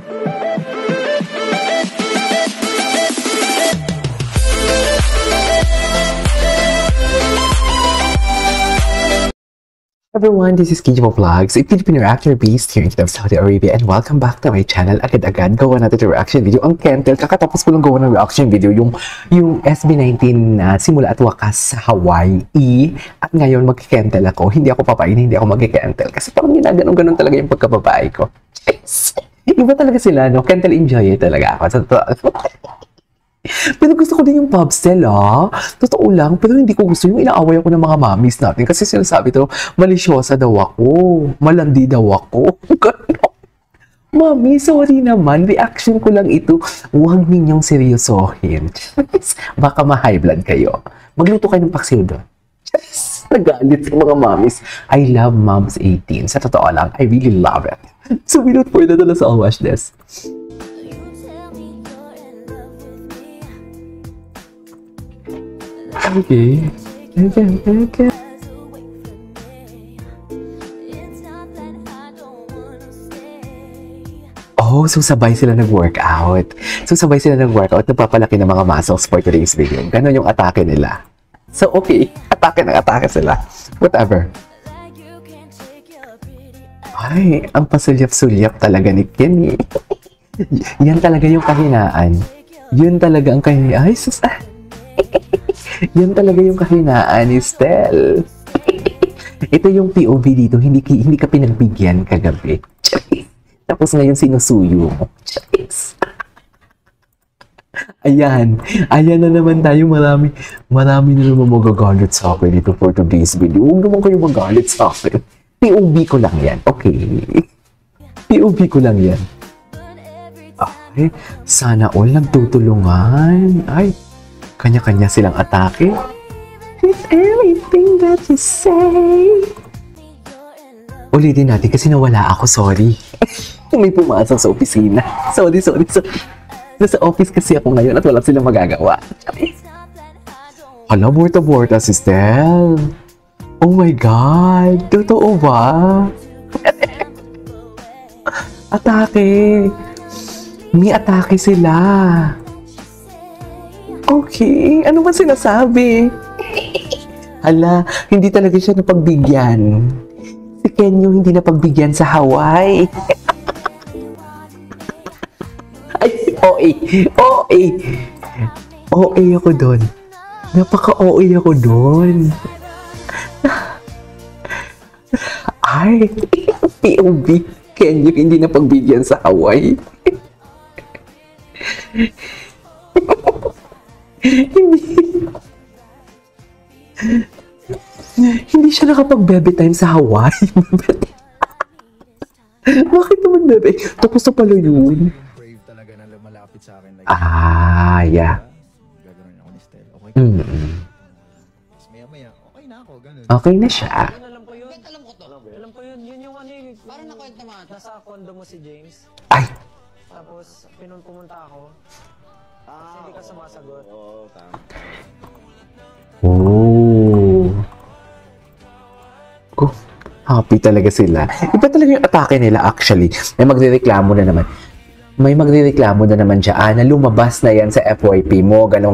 Everyone, this is Kijibo Vlogs, a Filipino reactor based here in Saudi Arabia, and welcome back to my channel. Agad-agad, gawa natin yung reaction video. Ang Kentel, kakatapos ko lang gawa ng reaction video, yung SB19 simula at wakas sa Hawaii. At ngayon, mag-Kentel ako. Hindi ako papain, hindi ako mag-Kentel. Kasi parang ginaganon-ganon talaga yung pagkababae ko. Iba talaga sila, no? Kentel enjoy talaga ako. Pero gusto ko din yung Pubstel, Totoo lang, pero hindi ko gusto yung inaaway ako ng mga mommies natin. Kasi sinasabi to, malisyosa daw ako, malandi daw ako. Mami, sorry naman, reaction ko lang ito. Huwag ninyong seryosohin. Baka ma-high blood kayo. Magluto kayo ng paksiw doon. Nagalit sa mga mommies. I love Moms 18. Sa totoo lang, I really love it. So we don't further let's all watch this. Okay. Oh, so sabay sila nag-workout. Nagpapalaki ng mga muscles for today's video. Ganon yung atake nila. So, okay. Atake sila. Whatever. Ay, ang pasulyap-sulyap talaga ni Kenny. Yan talaga yung kahinaan. Yun talaga ang kahinaan. Ay, sus. Yan talaga yung kahinaan ni Stel. Ito yung POV dito, hindi ka pinagbigyan kagabi. Tapos ngayon sinusuyo mo. Ayan na naman tayo. Marami na naman magagalit sa akin dito for today's video. Huwag naman kayo magalit sa akin. POV ko lang yan, okay? POV ko lang yan. Ay, sana all nagtutulungan. Ay, kanya-kanya silang atake. With everything that you say. Ulitin natin kasi nawala ako, sorry. May pumasok sa opisina. Sorry. Nasa office kasi ako ngayon at wala silang magagawa. Hala, borta-borta si Stel. Oh my God, totoo ba? Atake. May atake sila. Okay, ano ba sinasabi? Hala, hindi talaga siya napagbigyan. Si Kenyo hindi napagbigyan sa Hawaii. Ay, OA ako doon. Napaka-OA ako doon. Ay, POV. Kenyo hindi napagbigyan sa Hawaii. Hindi siya nakapag-bebe time sa Hawaii. Bakit naman bebe? Tapos na pala yun. Brave talaga na lumalapit sa akin. Yeah. Gagawin ako ni Stel. Okay. Maya-maya, okay na ako. Ganun. Okay na siya. Alam ko yun. Alam ko yun. Yun yung ano yung... Parang nakwenta mo. Nasa condo mo si James. Ay! Tapos, pumunta ako. Kasi hindi ka sumasagot. Oo, tama. Oh. Happy talaga sila. Iba talaga yung atake nila actually. May magrereklamo na naman siya. Na lumabas na yan sa FYP mo. Ganon.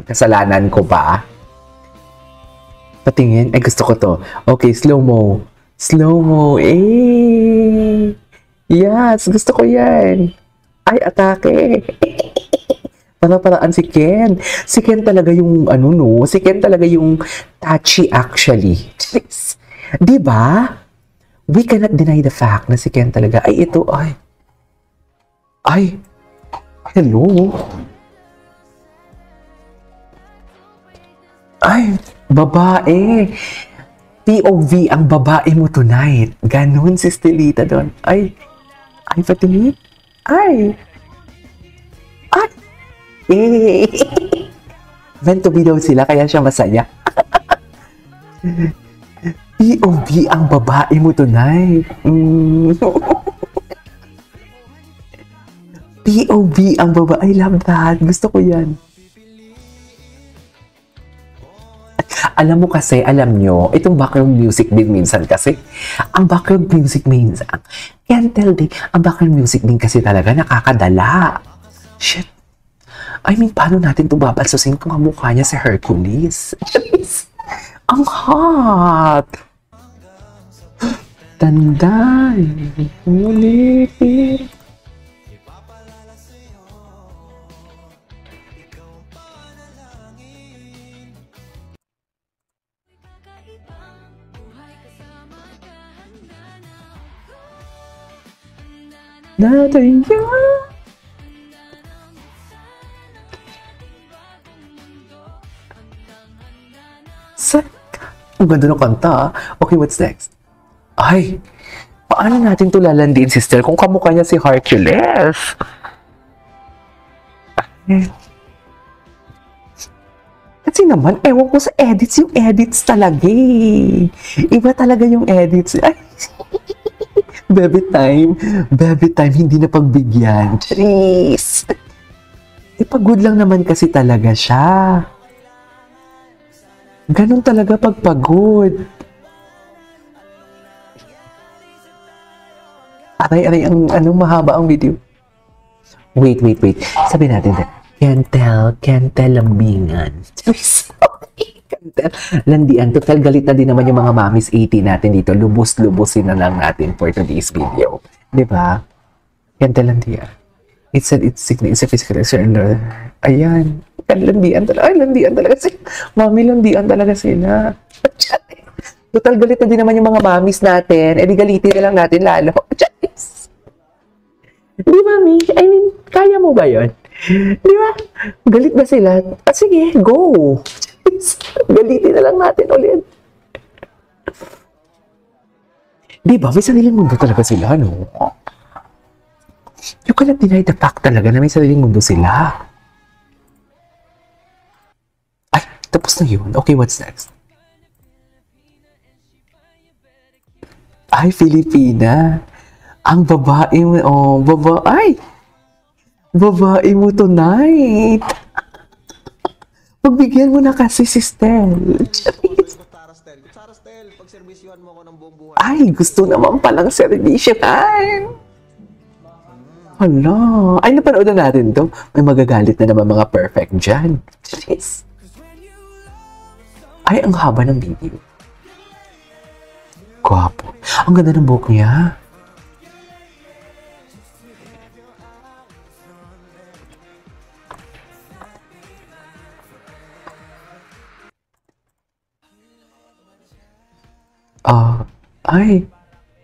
Kasalanan ko ba? Patingin. Ay, gusto ko to. Okay, slow-mo. Yes, gusto ko yan. Ay, atake. Para-paraan si Ken. Si Ken talaga yung Si Ken talaga yung touchy actually. Diba? We cannot deny the fact na si Ken talaga. Ay, ito, ay. Hello. Ay, babae. POV ang babae mo tonight. Ganon si Stelita doon. Ay, patingin. Ay. Meant to be daw sila, kaya siya masaya. POV ang babae mo tonight. POV ang babae. I love that. Gusto ko yan. Alam mo kasi, alam nyo, itong background music din minsan kasi, ang background music minsan, Can't tell din. Ang background music din kasi talaga nakakadala. Shit. I mean, paano natin ito babalsusin kung ang mukha niya si Hercules? Ang hot! Tanday, ulitin. Natin yan. Ang ganda ng kanta. Okay, what's next? Ay, paano natin ito lalandiin, sister, kung kamukha niya si Hercules? Ay. Kasi naman, ewan ko sa edits, yung edits talaga eh. Iba talaga yung edits. Ay. Baby time, hindi na pagbigyan. Charis! Ipagod lang naman kasi talaga siya. Ganon talaga pagpagod. Aray, mahaba ang video. Wait. Sabi natin, can't tell lambingan. Can't tell. Landian. Total galit na din naman yung mga mamis 80 natin dito. Lubos-lubosin na lang natin for today's video. Diba? Can't tell landian. It's a physical external. Ayan. Landian talaga. Ay, landian talaga sila. Mami, landian talaga sila. Total galit na din naman yung mga mamis natin. E di galitin na lang natin lalo. Di mami? I mean, kaya mo ba yun? Di ba? Galit ba sila? Sige, go! Galitin na lang natin ulit. Di ba? May sariling mundo talaga sila, no? You cannot deny the fact talaga na may sariling mundo sila. Ay, tapos na yun. Okay, what's next? Ay, Filipina. Ang babae mo, babae mo tonight. Pagbigyan mo na kasi si Stel. Ay, gusto naman palang servisyohan. Hala. Ay, napanood na natin to. May magagalit na naman mga perfect dyan. Ay, ang haba ng video. Gwapo. Ang ganda ng buhok niya. Ay,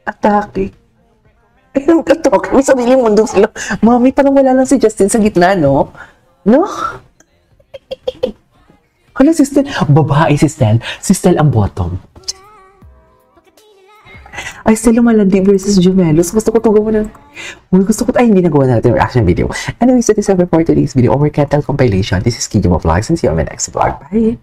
atake. Ay, ang katok. May sariling mundo sila. Mami, parang wala lang si Justin sa gitna, no? No? Hala, si Stel. Babae si Stel. Si Stel ang bottom. Ay, Stel Malandi versus Gemelos. Gusto ko ito gawa ng... Ay, hindi nagawa natin reaction video. Anyways, that is every for today's video. Over Can't Tell compilation. This is Kijimo Vlogs and see you on my next vlog. Bye!